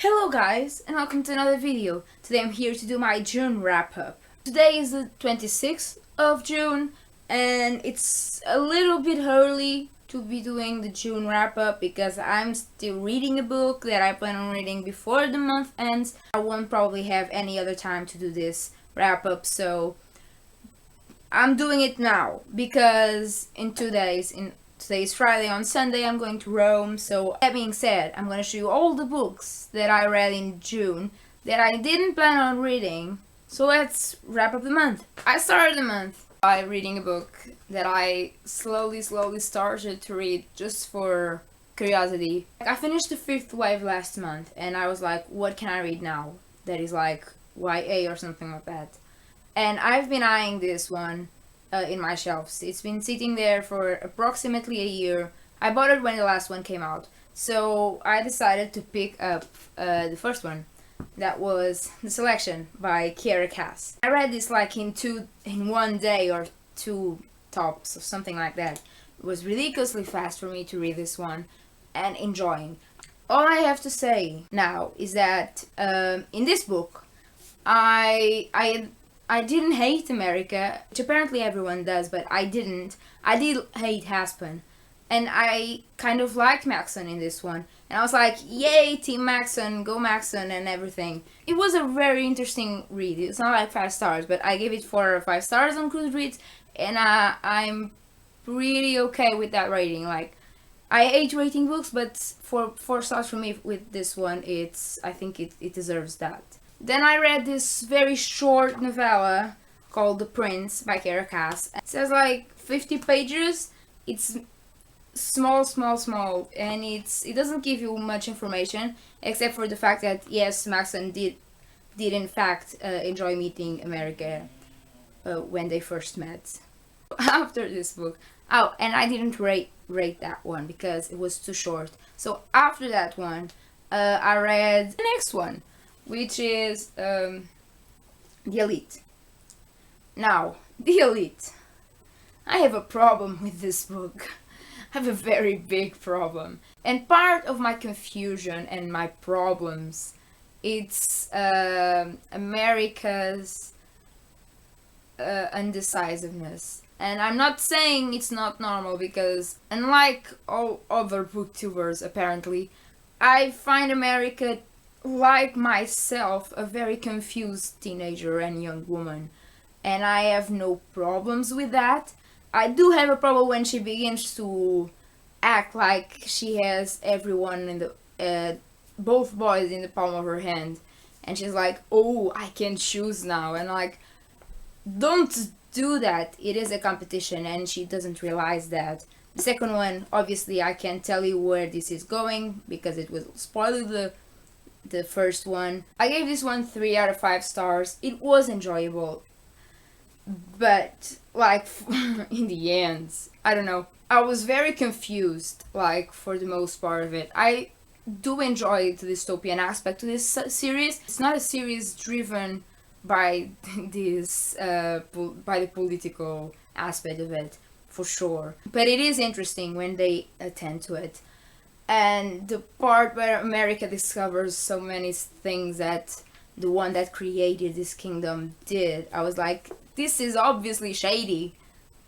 Hello guys, and welcome to another video. Today I'm here to do my June wrap-up. Today is the 26th of June, and it's a little bit early to be doing the June wrap-up because I'm still reading a book that I plan on reading before the month ends. I won't probably have any other time to do this wrap-up, so I'm doing it now because in 2 days, today's Friday, on Sunday I'm going to Rome. So that being said, I'm going to show you all the books that I read in June that I didn't plan on reading. So let's wrap up the month. I started the month by reading a book that I slowly started to read just for curiosity. I finished The Fifth Wave last month and I was like, what can I read now that is like YA or something like that? And I've been eyeing this one in my shelves. It's been sitting there for approximately a year. I bought it when the last one came out, so I decided to pick up the first one. That was The Selection by Kiera Cass. I read this like in 1 day or two tops or something like that. It was ridiculously fast for me to read this one and enjoying. All I have to say now is that in this book, I didn't hate America, which apparently everyone does, but I didn't. I did hate Haspen, and I kind of liked Maxon in this one. And I was like, yay, Team Maxon, go Maxon and everything. It was a very interesting read. It's not like 5 stars, but I gave it 4 or 5 stars on Goodreads, and I'm pretty okay with that rating. Like, I hate rating books, but for 4 stars for me with this one, I think it deserves that. Then I read this very short novella called The Prince by Kiera Cass. It says like 50 pages. It's small, and it doesn't give you much information except for the fact that yes, Maxon did in fact enjoy meeting America when they first met. After this book, oh, and I didn't rate that one because it was too short. So after that one, I read the next one, which is The Elite. Now, The Elite. I have a problem with this book. I have a very big problem. And part of my confusion and my problems, it's America's undecisiveness. And I'm not saying it's not normal because, unlike all other booktubers apparently, I find America, like myself, a very confused teenager and young woman, and I have no problems with that. I do have a problem when she begins to act like she has everyone in the both boys in the palm of her hand, and she's like, oh, I can choose now, and like, don't do that. It is a competition and she doesn't realize that. The second one, obviously I can't tell you where this is going because it will spoil the first one. I gave this one 3 out of 5 stars. It was enjoyable, but like in the end, I don't know. I was very confused, like, for the most part of it. I do enjoy the dystopian aspect to this series. It's not a series driven by this by the political aspect of it, for sure, but it is interesting when they attend to it. And the part where America discovers so many things that the one that created this kingdom did, I was like, this is obviously shady.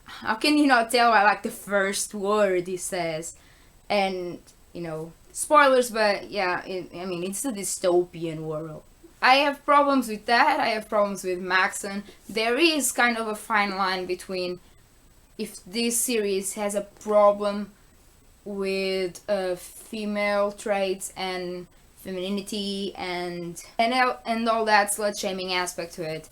How can you not tell by like the first word he says? And, you know, spoilers, but yeah, I mean, it's a dystopian world. I have problems with that. I have problems with Maxon. There is kind of a fine line between if this series has a problem with female traits and femininity and all that slut shaming aspect to it.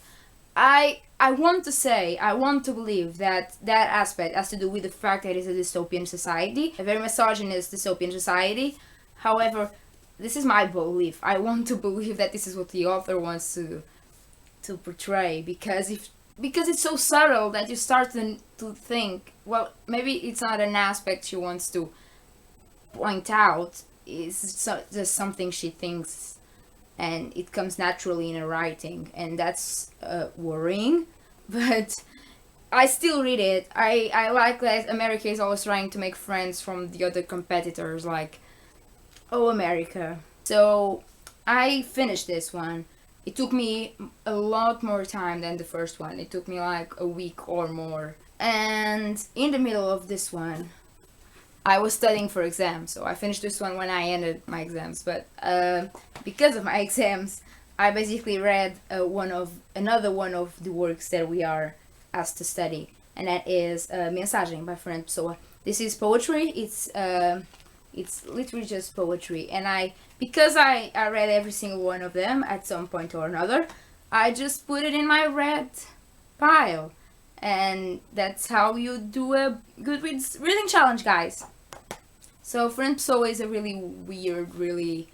I want to believe that aspect has to do with the fact that it's a dystopian society, a very misogynist dystopian society. However, this is my belief. I want to believe that this is what the author wants to portray, because it's so subtle that you start to think, well, maybe it's not an aspect she wants to point out. It's just something she thinks, and it comes naturally in her writing, and that's worrying. But I still read it. I like that America is always trying to make friends from the other competitors, like, oh, America. So I finished this one. It took me a lot more time than the first one. It took me like a week or more. And in the middle of this one, I was studying for exams, so I finished this one when I ended my exams. But because of my exams, I basically read another one of the works that we are asked to study, and that is Mensagem by Fernando Pessoa. This is poetry. It's literally just poetry, and because I read every single one of them at some point or another, I just put it in my read pile, and that's how you do a Goodreads reading challenge, guys. So Fernando Pessoa is a really weird, really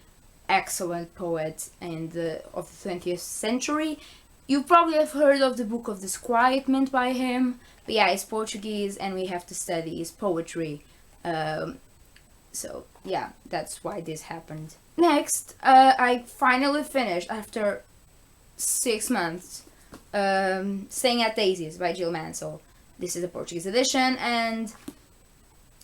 excellent poet of the 20th century. You probably have heard of the Book of Disquietment by him, but yeah, it's Portuguese and we have to study his poetry. So yeah, that's why this happened. Next, I finally finished after 6 months, Staying at Daisies by Jill Mansell. This is the Portuguese edition, and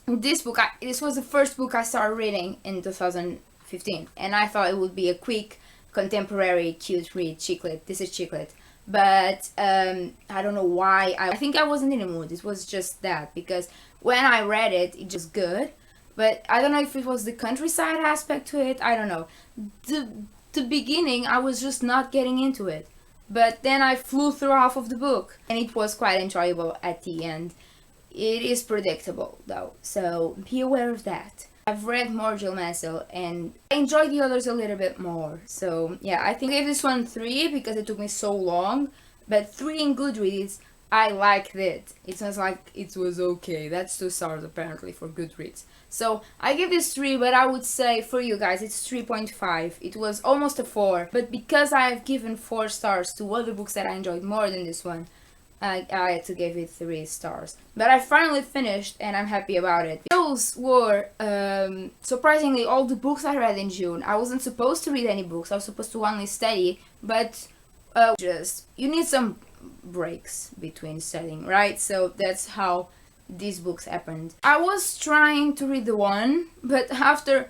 this book, this was the first book I started reading in 2015, and I thought it would be a quick, contemporary, cute read, chicklet. This is chicklet. But I don't know why. I think I wasn't in the mood. It was just that, because when I read it, it was good. But I don't know if it was the countryside aspect to it. I don't know. The beginning, I was just not getting into it. But then I flew through half of the book, and it was quite enjoyable at the end. It is predictable, though, so be aware of that. I've read more Jill Mansell, and I enjoyed the others a little bit more. So, yeah, I think I gave this one 3 because it took me so long. But 3 in Goodreads, I liked it. It sounds like it was okay. That's 2 stars, apparently, for Goodreads. So, I give this 3, but I would say, for you guys, it's 3.5. It was almost a 4. But because I've given 4 stars to other books that I enjoyed more than this one, I had to give it 3 stars. But I finally finished and I'm happy about it. Those were, surprisingly, all the books I read in June. I wasn't supposed to read any books. I was supposed to only study. But you need some breaks between studying, right? So that's how these books happened. I was trying to read the one, but after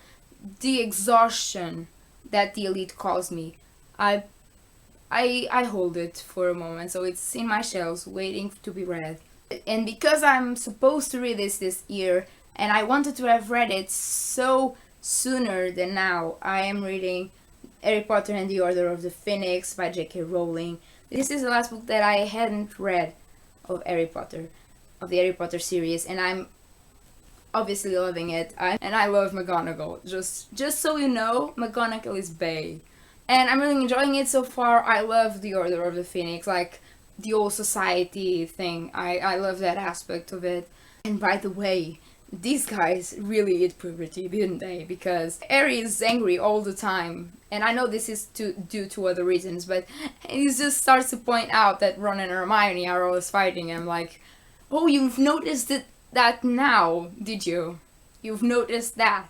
the exhaustion that the elite caused me, I hold it for a moment, so it's in my shelves waiting to be read. And because I'm supposed to read this year, and I wanted to have read it so sooner than now, I am reading Harry Potter and the Order of the Phoenix by J.K. Rowling. This is the last book that I hadn't read of Harry Potter, of the Harry Potter series, and I'm obviously loving it. And I love McGonagall. Just so you know, McGonagall is bae. And I'm really enjoying it so far. I love the Order of the Phoenix, like the old society thing. I love that aspect of it. And by the way, these guys really hit puberty, didn't they? Because Harry is angry all the time. And I know this is due to other reasons, but he just starts to point out that Ron and Hermione are always fighting. I'm like, oh, you've noticed that now, did you? You've noticed that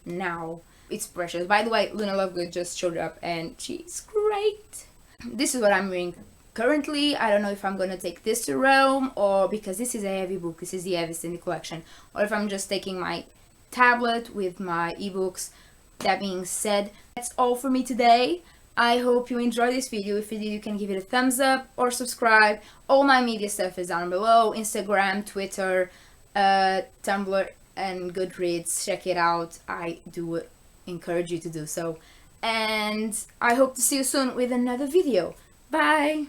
now. It's precious. By the way, Luna Lovegood just showed up and she's great. This is what I'm reading currently. I don't know if I'm gonna take this to Rome, or because this is a heavy book, this is the heaviest in the collection, or if I'm just taking my tablet with my ebooks. That being said, that's all for me today. I hope you enjoyed this video. If you did, you can give it a thumbs up or subscribe. All my media stuff is down below: Instagram, Twitter, Tumblr, and Goodreads. Check it out. I do encourage you to do so, and I hope to see you soon with another video. Bye.